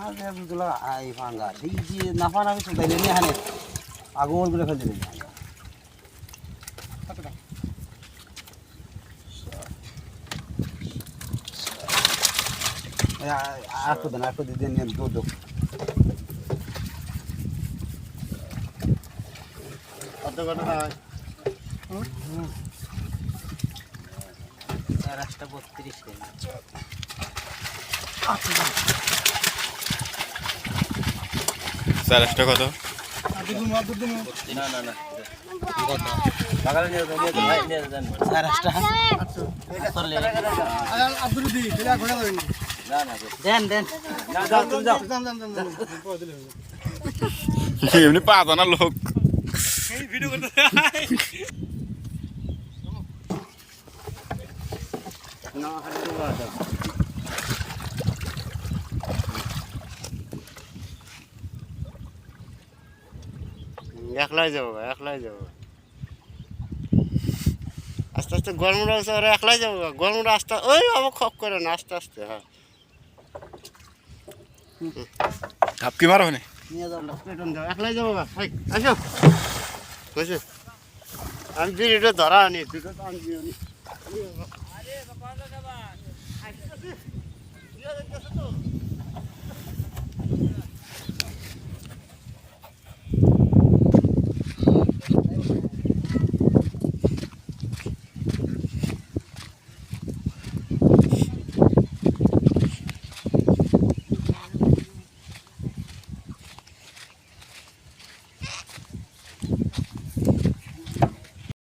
মাছগুলো আই ভাঙ্গা সেই যে নাফা নাফি চলতে নিয়ে হানে আগুন করে ফেলতে দিন আর কত দিন নিয়ে দুধ কত কত হয় রাস্তা 32 চারাসটা কত? না না না বাগালে নিয়ে ভাই নিয়ে যান চারাসটা চলে আব্দুল দি এটা ঘোড়া দেন না না দেন দেন যাও তুমি যাও এমনি পাতা না লোক এই ভিডিও করতে না হাতে দাও একলাই যাবো আস্তে আস্তে গরমটা আছে ওরা একলাই যাবো গরমটা আস্তে ওই বাবা খপ করে না আস্তে আস্তে হ্যাঁ ধাপকি মারো নে নিয়ে যাও পেটন যাও একলাই যাবো ভাই আসো বুঝছো আমি বিড়িটা ধরা আনি দুটো তো আনবি আনি আরে বাবা